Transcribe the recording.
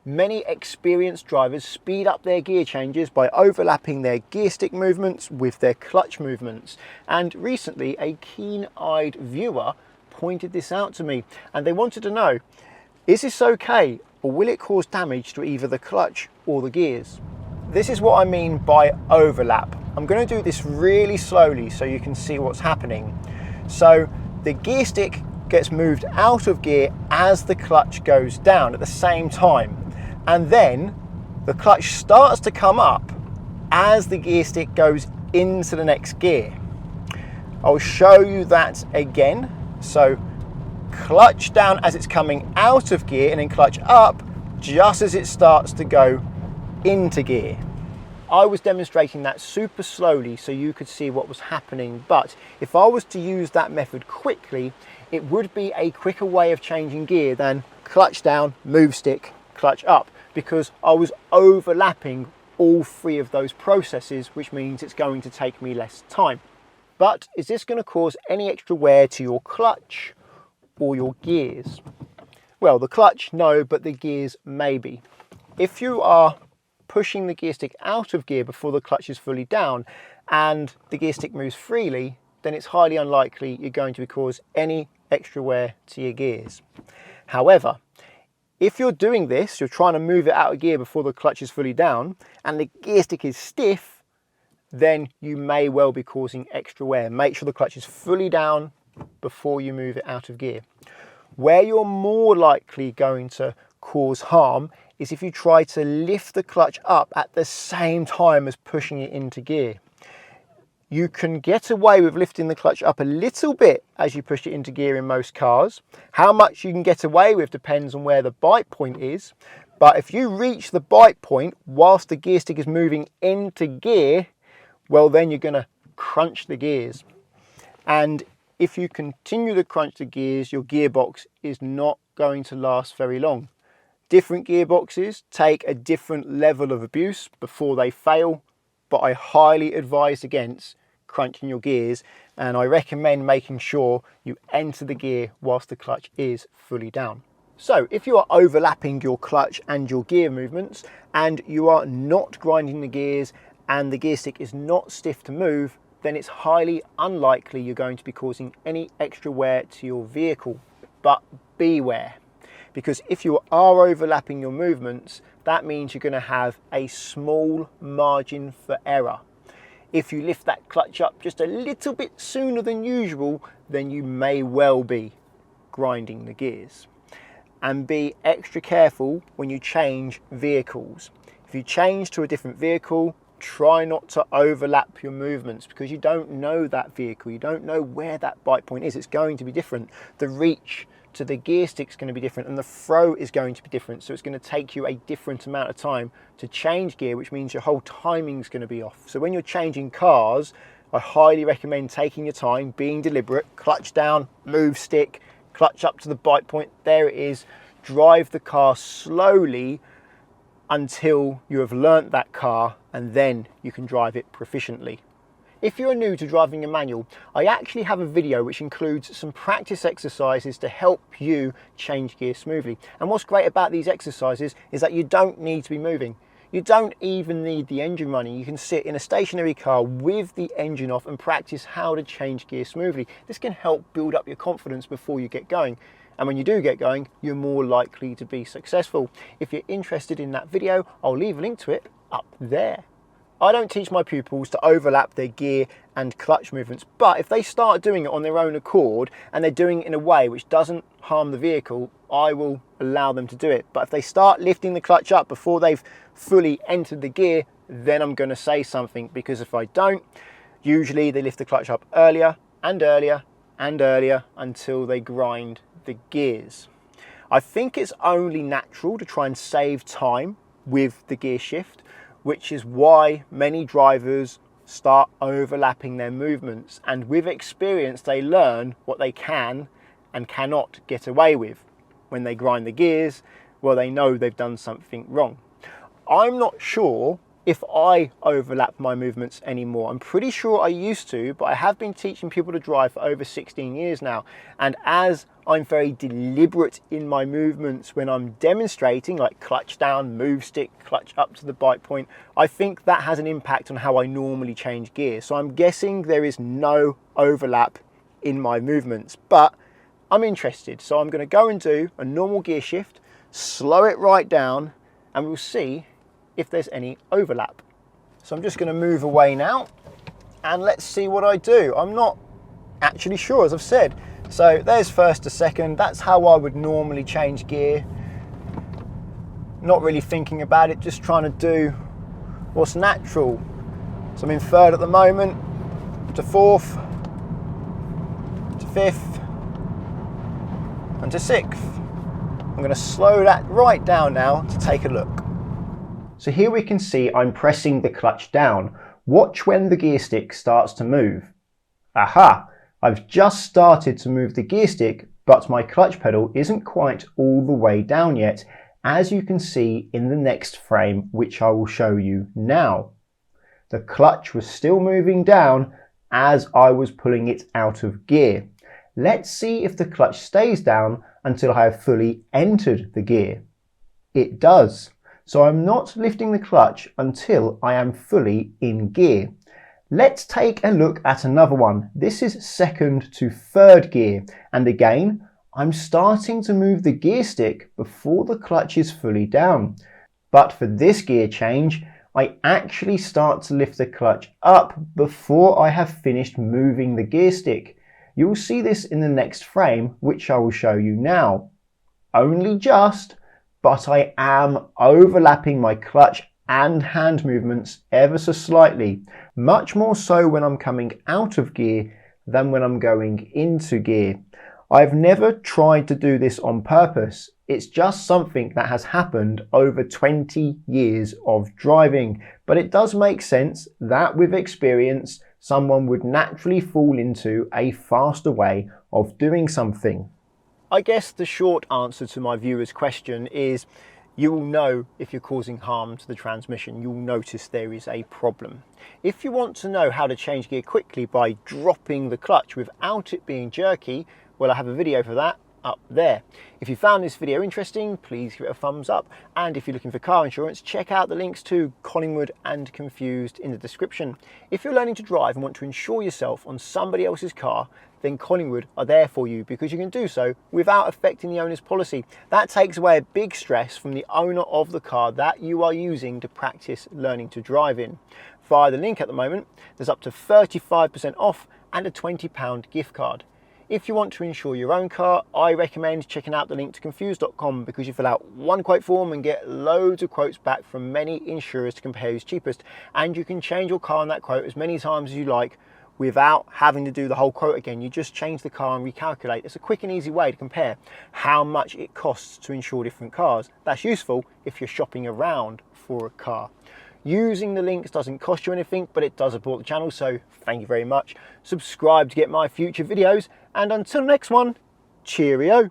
Many experienced drivers speed up their gear changes by overlapping their gear stick movements with their clutch movements. And recently, a keen-eyed viewer pointed this out to me, and they wanted to know, is this okay, or will it cause damage to either the clutch or the gears? This is what I mean by overlap. I'm going to do this really slowly so you can see what's happening. So the gear stick gets moved out of gear as the clutch goes down at the same time. And then the clutch starts to come up as the gear stick goes into the next gear. I'll show you that again. So clutch down as it's coming out of gear, and then clutch up just as it starts to go into gear. I was demonstrating that super slowly so you could see what was happening, but if I was to use that method quickly, it would be a quicker way of changing gear than clutch down, move stick, clutch up, because I was overlapping all three of those processes, which means it's going to take me less time. But is this going to cause any extra wear to your clutch or your gears? Well, the clutch, no, but the gears, maybe. If you are pushing the gear stick out of gear before the clutch is fully down and the gear stick moves freely, then it's highly unlikely you're going to cause any extra wear to your gears. However, if you're doing this, you're trying to move it out of gear before the clutch is fully down and the gear stick is stiff, then you may well be causing extra wear. Make sure the clutch is fully down before you move it out of gear. Where you're more likely going to cause harm is if you try to lift the clutch up at the same time as pushing it into gear. You can get away with lifting the clutch up a little bit as you push it into gear in most cars. How much you can get away with depends on where the bite point is. But if you reach the bite point whilst the gear stick is moving into gear, well, then you're going to crunch the gears. And if you continue to crunch the gears, your gearbox is not going to last very long. Different gearboxes take a different level of abuse before they fail, but I highly advise against crunching your gears, and I recommend making sure you enter the gear whilst the clutch is fully down. So if you are overlapping your clutch and your gear movements and you are not grinding the gears and the gear stick is not stiff to move, then it's highly unlikely you're going to be causing any extra wear to your vehicle. But beware, because if you are overlapping your movements, that means you're going to have a small margin for error. If you lift that clutch up just a little bit sooner than usual, then you may well be grinding the gears. And be extra careful when you change vehicles. If you change to a different vehicle, try not to overlap your movements, because you don't know that vehicle. You don't know where that bite point is. It's going to be different. The reach to the gear stick is going to be different, and the throw is going to be different. So it's going to take you a different amount of time to change gear, which means your whole timing is going to be off. So when you're changing cars, I highly recommend taking your time, being deliberate, clutch down, move stick, clutch up to the bite point. There it is. Drive the car slowly until you have learnt that car, and then you can drive it proficiently. If you're new to driving a manual, I actually have a video which includes some practice exercises to help you change gear smoothly. And what's great about these exercises is that you don't need to be moving. You don't even need the engine running. You can sit in a stationary car with the engine off and practice how to change gear smoothly. This can help build up your confidence before you get going. And when you do get going, you're more likely to be successful. If you're interested in that video, I'll leave a link to it up there. I don't teach my pupils to overlap their gear and clutch movements, but if they start doing it on their own accord and they're doing it in a way which doesn't harm the vehicle, I will allow them to do it. But if they start lifting the clutch up before they've fully entered the gear, then I'm going to say something, because if I don't, usually they lift the clutch up earlier and earlier and earlier until they grind the gears. I think it's only natural to try and save time with the gear shift, which is why many drivers start overlapping their movements, and with experience they learn what they can and cannot get away with. When they grind the gears, well, they know they've done something wrong. I'm not sure if I overlap my movements anymore. I'm pretty sure I used to, but I have been teaching people to drive for over 16 years now. And as I'm very deliberate in my movements when I'm demonstrating, like clutch down, move stick, clutch up to the bike point, I think that has an impact on how I normally change gear. So I'm guessing there is no overlap in my movements, but I'm interested. So I'm going to go and do a normal gear shift, slow it right down, and we'll see if there's any overlap. So I'm just going to move away now and let's see what I do. I'm not actually sure, as I've said. So there's first to second. That's how I would normally change gear. Not really thinking about it, just trying to do what's natural. So I'm in third at the moment, to fourth, to fifth, and to sixth. I'm going to slow that right down now to take a look. So here we can see I'm pressing the clutch down. Watch when the gear stick starts to move. Aha! I've just started to move the gear stick, but my clutch pedal isn't quite all the way down yet, as you can see in the next frame, which I will show you now. The clutch was still moving down as I was pulling it out of gear. Let's see if the clutch stays down until I have fully entered the gear. It does. So I'm not lifting the clutch until I am fully in gear. Let's take a look at another one. This is second to third gear. And again, I'm starting to move the gear stick before the clutch is fully down. But for this gear change, I actually start to lift the clutch up before I have finished moving the gear stick. You will see this in the next frame, which I will show you now. Only just, but I am overlapping my clutch and hand movements ever so slightly, much more so when I'm coming out of gear than when I'm going into gear. I've never tried to do this on purpose. It's just something that has happened over 20 years of driving, but it does make sense that with experience, someone would naturally fall into a faster way of doing something. I guess the short answer to my viewer's question is you will know if you're causing harm to the transmission. You'll notice there is a problem. If you want to know how to change gear quickly by dropping the clutch without it being jerky, well, I have a video for that up there. If you found this video interesting, please give it a thumbs up. And if you're looking for car insurance, check out the links to Collingwood and Confused in the description. If you're learning to drive and want to insure yourself on somebody else's car, then Collingwood are there for you because you can do so without affecting the owner's policy. That takes away a big stress from the owner of the car that you are using to practice learning to drive in. Via the link at the moment, there's up to 35% off and a £20 gift card. If you want to insure your own car, I recommend checking out the link to confused.com because you fill out one quote form and get loads of quotes back from many insurers to compare who's cheapest. And you can change your car on that quote as many times as you like without having to do the whole quote again. You just change the car and recalculate. It's a quick and easy way to compare how much it costs to insure different cars. That's useful if you're shopping around for a car. Using the links doesn't cost you anything, but it does support the channel, so thank you very much. Subscribe to get my future videos, and until next one, cheerio.